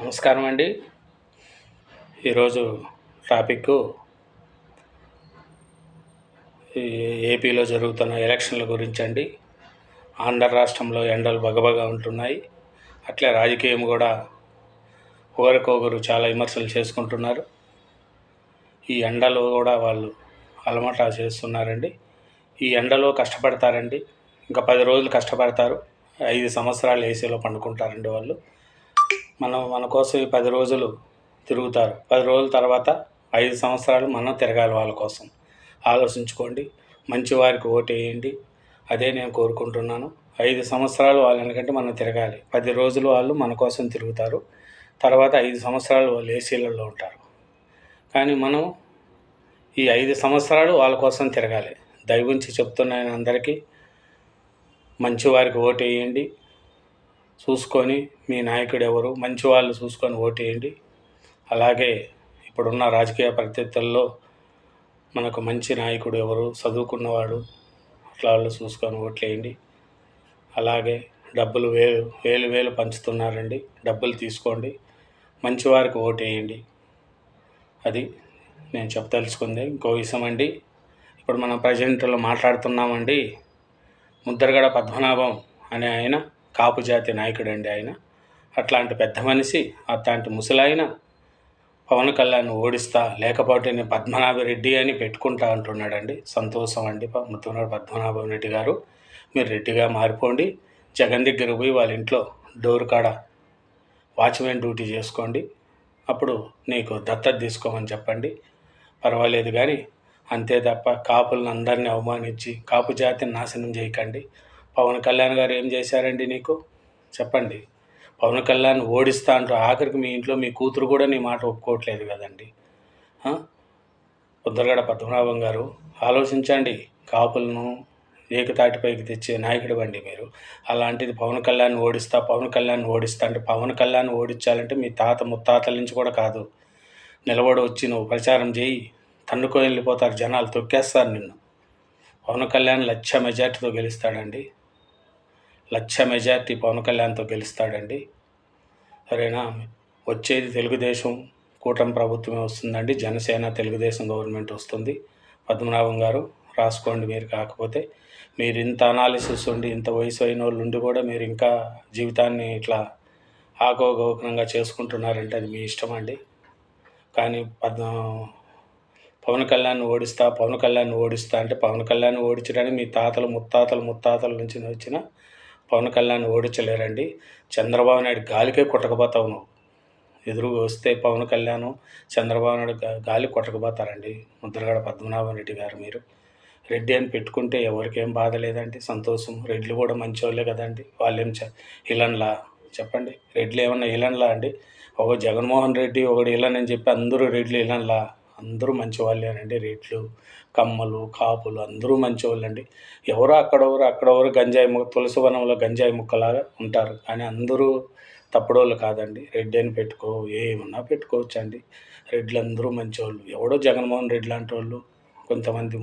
నమస్కారం అండి. ఈరోజు టాపిక్ ఏపీలో జరుగుతున్న ఎలక్షన్ల గురించి అండి. ఆంధ్ర రాష్ట్రంలో ఎండలు బగబగా ఉంటున్నాయి. అట్లే రాజకీయం కూడా ఒకరికొకరు చాలా విమర్శలు చేసుకుంటున్నారు. ఈ ఎండలో కూడా వాళ్ళు అలమటా చేస్తున్నారండి. ఈ ఎండలో కష్టపడతారండి. ఇంకా 10 రోజులు కష్టపడతారు. 5 సంవత్సరాలు ఏసీలో పండుకుంటారండి వాళ్ళు. మన కోసం ఈ 10 రోజులు తిరుగుతారు. 10 రోజుల తర్వాత 5 సంవత్సరాలు మనం తిరగాలి వాళ్ళ కోసం. ఆలోచించుకోండి. మంచి వారికి ఓటేయండి. అదే నేను కోరుకుంటున్నాను. 5 సంవత్సరాలు వాళ్ళ వెనకంటే మనం తిరగాలి. 10 రోజులు వాళ్ళు మన కోసం తిరుగుతారు. తర్వాత 5 సంవత్సరాలు వాళ్ళు ఏసీలలో ఉంటారు. కానీ మనం ఈ 5 సంవత్సరాలు వాళ్ళ కోసం తిరగాలి. దయవుంచి చెప్తున్నాను అందరికీ, మంచివారికి ఓటేయండి. చూసుకొని మీ నాయకుడు ఎవరు, మంచి వాళ్ళు చూసుకొని ఓటేయండి. అలాగే ఇప్పుడున్న రాజకీయ పరిస్థితుల్లో మనకు మంచి నాయకుడు ఎవరు, చదువుకున్నవాడు, అట్లా వాళ్ళు చూసుకొని ఓట్లేయండి. అలాగే డబ్బులు వేలు పంచుతున్నారండి. డబ్బులు తీసుకోండి. మంచివారికి ఓటేయండి. అది నేను చెప్పదలుచుకుంది. ఇంకో విషయం అండి, ఇప్పుడు మనం ప్రజెంట్లో మాట్లాడుతున్నామండి. ముద్రగడ పద్మనాభం అనే ఆయన కాపు జాతి నాయకుడు అండి. ఆయన అట్లాంటి పెద్ద మనిషి, అట్లాంటి ముసలాయన పవన్ కళ్యాణ్ ఓడిస్తా, లేకపోతే నేను పద్మనాభరెడ్డి అని పెట్టుకుంటా అంటున్నాడండి. సంతోషం అండి. ముద్రగడ పద్మనాభం రెడ్డి గారు, మీరు రెడ్డిగా మారిపోండి. జగన్ దగ్గర పోయి వాళ్ళ ఇంట్లో డోర్ కాడ వాచ్మెన్ డ్యూటీ చేసుకోండి. అప్పుడు నీకు దత్తత తీసుకోమని చెప్పండి. పర్వాలేదు. కానీ అంతే తప్ప కాపులను అందరినీ అవమానించి కాపు జాతిని నాశనం చేయకండి. పవన్ కళ్యాణ్ గారు ఏం చేశారండి నీకు చెప్పండి. పవన్ కళ్యాణ్ ఓడిస్తా అంటూ ఆఖరికి మీ ఇంట్లో మీ కూతురు కూడా నీ మాట ఒప్పుకోవట్లేదు కదండి. ముద్రగడ పద్మనాభం గారు ఆలోచించండి. కాపులను ఏకతాటిపైకి తెచ్చే నాయకుడు అండి మీరు. అలాంటిది పవన్ కళ్యాణ్ ఓడిస్తా అంటే పవన్ కళ్యాణ్ ఓడించాలంటే మీ తాత ముత్తాతల నుంచి కూడా కాదు. నిలబడి వచ్చి నువ్వు ప్రచారం చేయి. తన్నుకొని వెళ్ళిపోతారు జనాలు, తొక్కేస్తారు నిన్ను. పవన్ కళ్యాణ్ 1,00,000 మెజార్టీతో గెలుస్తాడండి. 1,00,000 మెజార్టీ పవన్ కళ్యాణ్తో గెలుస్తాడండి. సరేనా? వచ్చేది తెలుగుదేశం కూటమి ప్రభుత్వమే వస్తుందండి. జనసేన తెలుగుదేశం గవర్నమెంట్ వస్తుంది. పద్మనాభం గారు రాసుకోండి. మీరు కాకపోతే మీరు ఇంత అనాలిసిస్ ఉండి, ఇంత వయసు అయిన వాళ్ళు ఉండి కూడా మీరు ఇంకా జీవితాన్ని ఇట్లా ఆగోగోకరంగా చేసుకుంటున్నారంటే అది మీ ఇష్టం అండి. కానీ పవన్ కళ్యాణ్ ఓడిస్తా అంటే పవన్ కళ్యాణ్ ఓడించడానికి మీ తాతలు ముత్తాతల నుంచి వచ్చిన పవన్ కళ్యాణ్ ఓడించలేరండి. చంద్రబాబు నాయుడు గాలికే కొట్టకపోతావు నువ్వు. ఎదురుగా వస్తే పవన్ కళ్యాణ్, చంద్రబాబు నాయుడు గాలి కొట్టకపోతారండి. ముద్రగడ పద్మనాభం రెడ్డి గారు మీరు రెడ్డి అని పెట్టుకుంటే ఎవరికేం బాధ లేదండి, సంతోషం. రెడ్లు కూడా మంచివాళ్ళే కదండి. వాళ్ళేం ఇలన్లా చెప్పండి. రెడ్లు ఏమన్నా ఇలన్లా అండి? ఒక జగన్మోహన్ రెడ్డి ఒకటి ఇలన్ అని చెప్పి అందరూ రెడ్లు ఇలన్లా? అందరూ మంచివాళ్ళేనండి. రెడ్లు, కమ్మలు, కాపులు అందరూ మంచివాళ్ళండి. అక్కడెవరు గంజాయి తులసి వనంలో గంజాయి ముక్కలాగా ఉంటారు. కానీ అందరూ తప్పుడోళ్ళు కాదండి. రెడ్డి అని ఏమన్నా పెట్టుకోవచ్చు అండి. రెడ్లు అందరూ మంచివాళ్ళు. ఎవడో జగన్మోహన్ రెడ్డి లాంటి వాళ్ళు కొంతమంది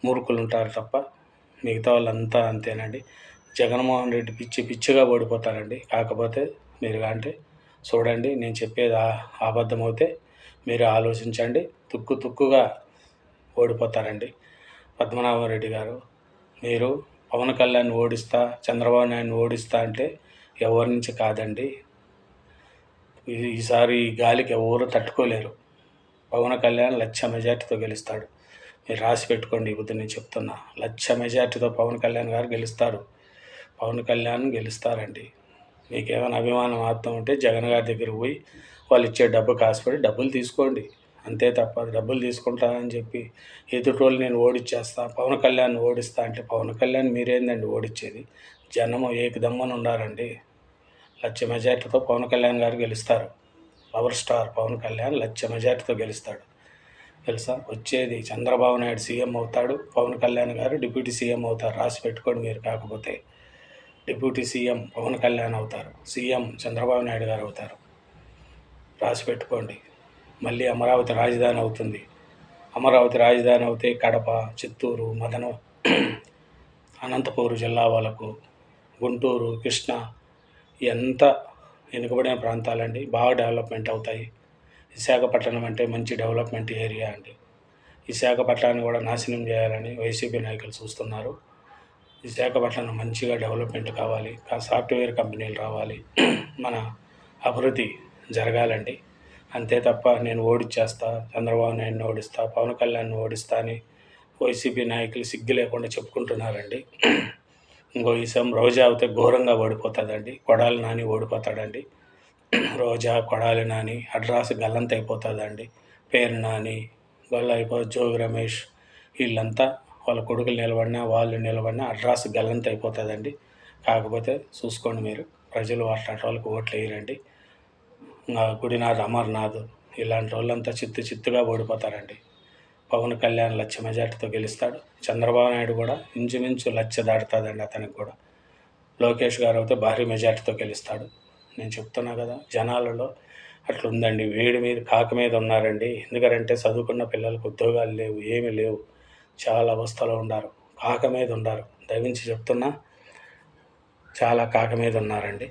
మూర్ఖులు ఉంటారు తప్ప మిగతా వాళ్ళంతా అంతేనండి. జగన్మోహన్ రెడ్డి పిచ్చిగా ఓడిపోతారండి. కాకపోతే మీరు అంటే చూడండి, నేను చెప్పేది అబద్ధమవుతే మీరు ఆలోచించండి. తుక్కుగా ఓడిపోతారండి. పద్మనాభం రెడ్డి గారు, మీరు పవన్ కళ్యాణ్ ఓడిస్తా, చంద్రబాబు నాయుడు ఓడిస్తా అంటే ఎవరి నుంచి కాదండి. ఈసారి ఈ గాలికి ఎవరు తట్టుకోలేరు. పవన్ కళ్యాణ్ 1,00,000 మెజార్టీతో గెలుస్తాడు. మీరు రాసి పెట్టుకోండి. ఇప్పుడు నేను చెప్తున్నా, 1,00,000 మెజార్టీతో పవన్ కళ్యాణ్ గారు గెలుస్తారు. పవన్ కళ్యాణ్ గెలుస్తారండి. మీకేమైనా అభిమానం అర్థం ఉంటే జగన్ గారి దగ్గర పోయి వాళ్ళు ఇచ్చే డబ్బు కాసుపడి డబ్బులు తీసుకోండి. అంతే తప్ప డబ్బులు తీసుకుంటానని చెప్పి ఎదుటోళ్ళు నేను ఓడిచ్చేస్తా, పవన్ కళ్యాణ్ ఓడిస్తా అంటే పవన్ కళ్యాణ్ మీరేందండి ఓడిచ్చేది? జనము ఏకదమ్మని ఉన్నారండి. 1,00,000 మెజార్టీతో పవన్ కళ్యాణ్ గారు గెలుస్తారు. పవర్ స్టార్ పవన్ కళ్యాణ్ 1,00,000 మెజార్టీతో గెలుస్తాడు. తెలుసా? వచ్చేది చంద్రబాబు నాయుడు సీఎం అవుతాడు, పవన్ కళ్యాణ్ గారు డిప్యూటీ సీఎం అవుతారు. రాసి పెట్టుకోండి. మీరు కాకపోతే డిప్యూటీ సీఎం పవన్ కళ్యాణ్ అవుతారు, సీఎం చంద్రబాబు నాయుడు గారు అవుతారు. రాసి పెట్టుకోండి. మళ్ళీ అమరావతి రాజధాని అవుతుంది. అమరావతి రాజధాని అవుతే కడప, చిత్తూరు, అనంతపూరు జిల్లా వాళ్ళకు, గుంటూరు, కృష్ణ ఎంత వెనుకబడిన ప్రాంతాలండి బాగా డెవలప్మెంట్ అవుతాయి. విశాఖపట్నం అంటే మంచి డెవలప్మెంట్ ఏరియా అండి. విశాఖపట్నాన్ని కూడా నాశనం చేయాలని వైసీపీ నాయకులు చూస్తున్నారు. విశాఖపట్నం మంచిగా డెవలప్మెంట్ కావాలి, సాఫ్ట్వేర్ కంపెనీలు రావాలి, మన అభివృద్ధి జరగాలండి. అంతే తప్ప నేను ఓడిచ్చేస్తా, చంద్రబాబు నాయుడిని ఓడిస్తా, పవన్ కళ్యాణ్ని ఓడిస్తా అని వైసీపీ నాయకులు సిగ్గు లేకుండా చెప్పుకుంటున్నారండి. ఇంకో విషయం, రోజా అయితే ఘోరంగా ఓడిపోతుందండి. కొడాలి నాని ఓడిపోతాడండి. రోజా, కొడాలి నాని అడ్రాస్ గల్లంత అయిపోతుందండి. పేరు నాని జోగి రమేష్ వీళ్ళంతా వాళ్ళ కొడుకులు నిలబడినా వాళ్ళు నిలబడినా అడ్రాస్ గల్లంత అయిపోతుందండి. కాకపోతే చూసుకోండి, మీరు ప్రజలు అట్లాంటి వాళ్ళకి ఓట్లు వేయరండి. గుడినాథ్ అమర్నాథ్ ఇలాంటి వాళ్ళంతా చిత్తుగా ఓడిపోతారండి. పవన్ కళ్యాణ్ 1,00,000 మెజార్టీతో గెలుస్తాడు. చంద్రబాబు నాయుడు కూడా ఇంచుమించు 1,00,000 దాటుతుందండి అతనికి కూడా. లోకేష్ గారు అయితే భారీ మెజార్టీతో గెలుస్తాడు. నేను చెప్తున్నా కదా, జనాలలో అట్లుందండి. వేడి మీద కాక మీద ఉన్నారండి. ఎందుకంటే చదువుకున్న పిల్లలకు ఉద్యోగాలు లేవు, ఏమీ లేవు, చాలా అవస్థలో ఉన్నారు, కాక మీద ఉన్నారు. దయవించి చెప్తున్నా, చాలా కాక మీద ఉన్నారండి.